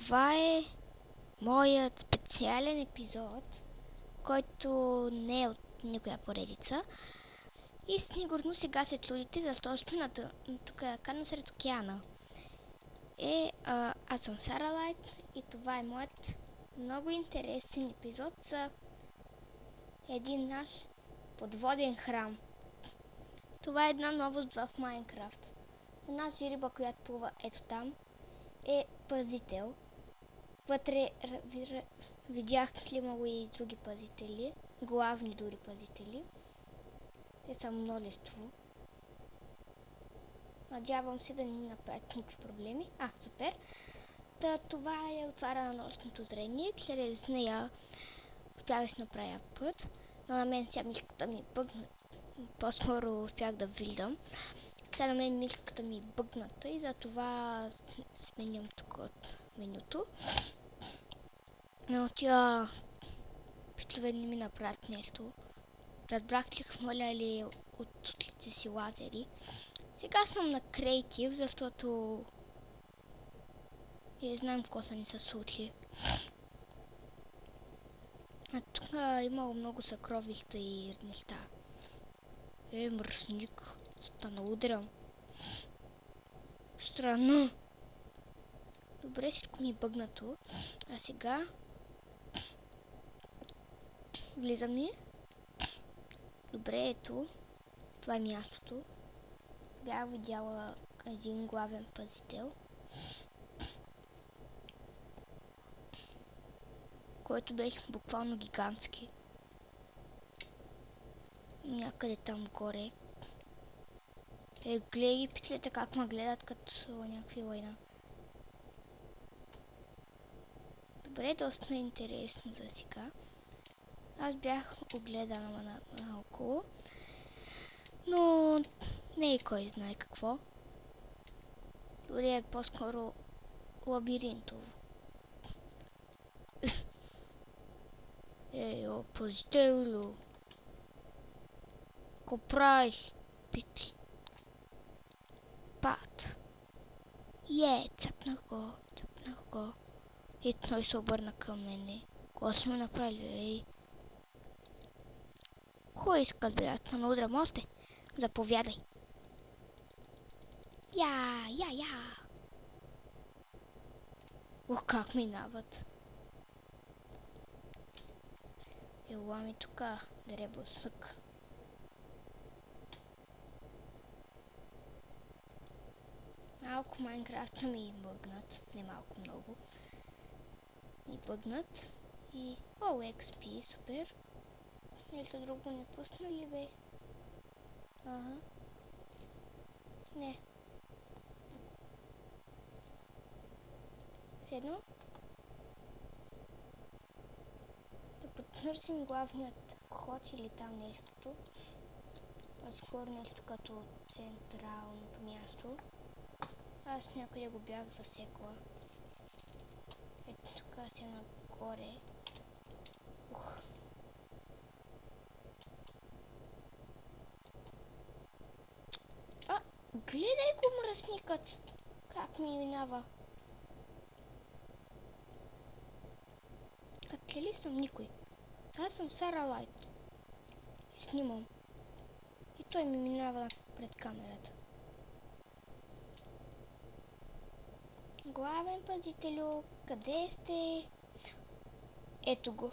Това е моят специален епизод, който не е от никоя поредица. И сигурно сега се чудите, защо стоя тук насред океана. Аз съм Сара Лайт и това е моят много интересен епизод за един наш подводен храм. Това е една новост в Майнкрафт. Една риба, която плува ето там, е пазител. Вътре видях ли имало и други пазители, главни дори пазители. Те са множество. Надявам се да ни направят никакви проблеми. Супер. Това е отваря на нощното зрение. Чрез нея успях да си направя път. Но на мен сега мишката ми бъгна. По-скоро успях да виждам. Сега на мен мишката ми е бъгната и затова сменям тук от менюто. Но тя пичове не ми направят нещо. Разбрах ли хвърляли от отлите си лазери. Сега съм на креатив, защото не знам какво са ни се случи. Тук имало много съкровища и неща. Мръсник. Стана удрям. Странно. Добре, всичко ми е бъгнато. А сега влизаме. Добре, ето. Това е мястото. Бях видяла един главен пазител, който беше буквално гигантски. Някъде там горе. Гледай питлите как ме гледат като някакви война. Добре, доста интересно за сега. Аз бях огледана наоколо, но не е кой знае какво. Дори е по-скоро лабиринтово. Опозителю. Ко правиш, пити? Пат. Цъпнах го. И той се обърна към мене. Какво си ме направили, Кой иска да на удра мосте? Заповядай. Я. Как минават. Ела ми тука, дребосък. Малко Майнкрафта ми бъгнат. Не малко, много. Ми бъгнат. И... XP, супер. Нещо друго не пусна ли, бе? Не. Седно. Да потърсим главният ход или там нещото. По-скоро нещо като централното място. Аз някъде го бях засекла. Ето тук си нагоре. Гледай го мръсникът! Как ми минава? Как ли съм никой? Аз съм Сара Лайт. Снимам. И той ми минава пред камерата. Главен пазителю, къде сте? Ето го.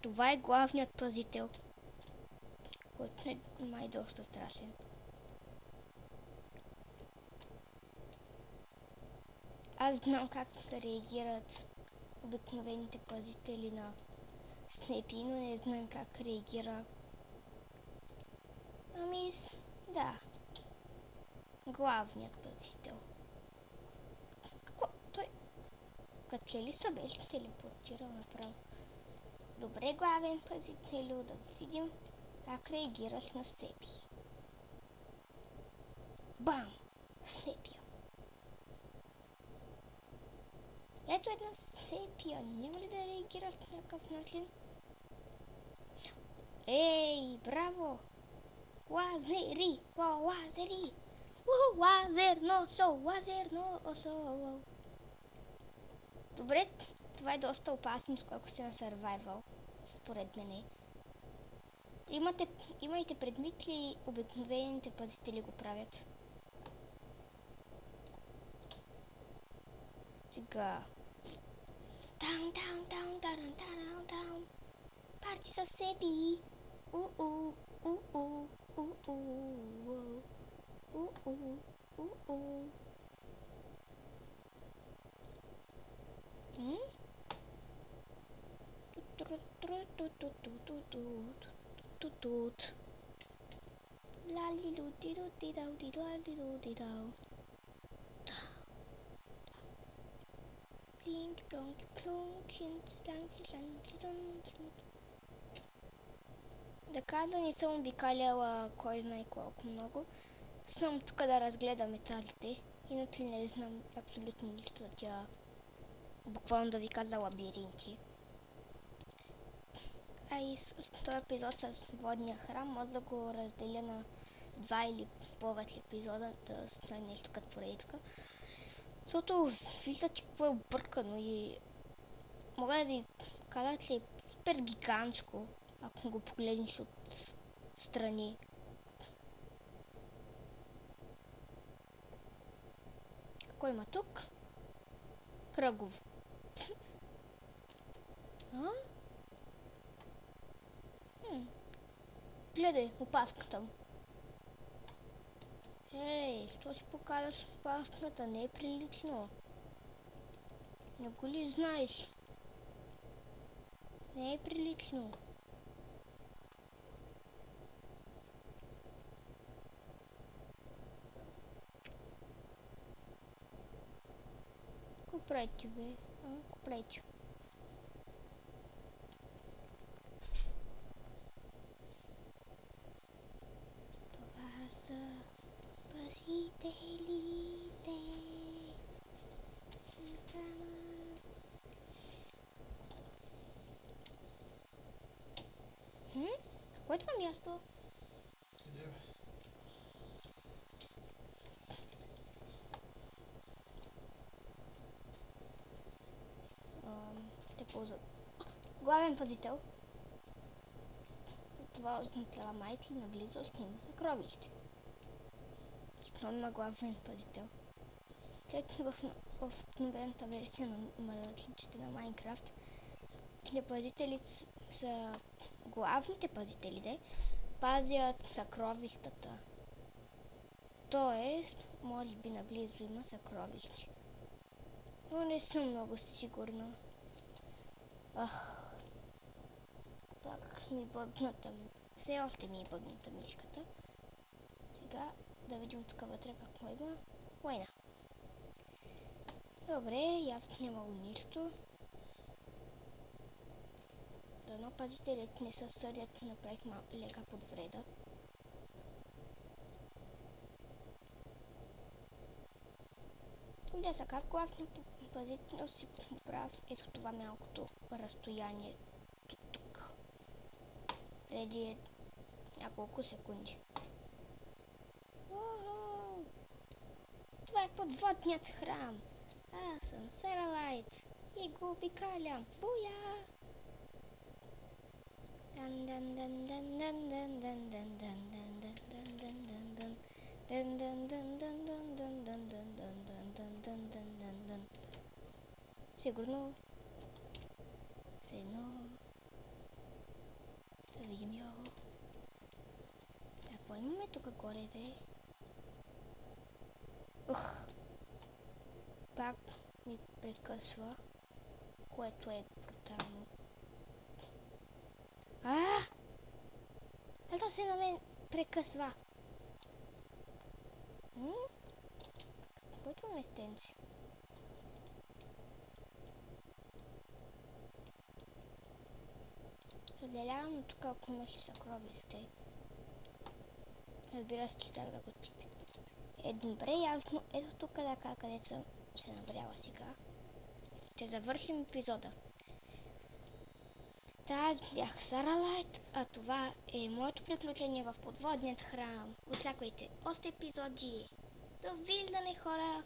Това е главният пазител, който е май доста страшен. Аз знам как да реагират обикновените пазители на снепи, но не знам как реагира. Да. Главният пазител. Какво? Той... Като ли се беше телепортирал направо? Добре, главен пазителю, да видим как реагираш на сепи. Бам! Сепия. Ето една сепия. Няма ли да реагираш по някакъв начин? Браво! Лазери! Лазери! Лазерно осо! Добре, това е доста опасно, ако сте на survival, според мене. Имайте предвид ли обикновените пазители го правят? Сега. Даун. Парти със себе. Така да не съм обикаляла кой знае колко много. Съм тук да разгледам металите. Иначе не знам абсолютно нищо за тя. Буквално да ви каза лабиринти. А и с този епизод с водния храм може да го разделя на 2 или повече епизода, да стане нещо като поредка. Защото виждате какво е объркано и мога да ви кажа, че е супер гигантско, ако го погледнеш от страни. Какво има тук? Кръгов. Гледай, опаската му. Ей, що си показваш опаската? Не е прилично. Не го ли знаеш? Не е прилично. Какво правите, бе? Какво правите? Това са пазителите. Какво е това място? Ще ползвам. Главен пазител. Това означава майки наблизо с ним съкровище. Има главен пазител. След в новената версия на различите на Майнкрафт, пазителите са главните пазители, де пазят съкровищата. Тоест, може би наблизо има съкровище. Но не съм много сигурна. Так ми бъгната. Все още ми е бъгната мишката. Сега да видим тук вътре какво има. Война. Добре, явно нямало нищо. Дано пазителите не се сърдят, направих лека подвреда. Да са как главно пазител си прав ето това малкото разстояние тук. Преди няколко секунди. Това е подводният храм. Аз съм Сералайт и го обикалям. Буя! Сигурно да видим його. Какво имаме тук горе, де? Пак ми прекъсва, което е брутално. Ето се на мен прекъсва. Какво е това местенце? Съжалявам, но тук ако имаше съкровище. Разбира се, че трябва да го пипе. Добре, явно ето тук където съм се набряла сега. Ще завършим епизода. Аз бях Сералайт, а това е моето приключение в подводният храм. Очаквайте още епизоди. Довиждане, хора!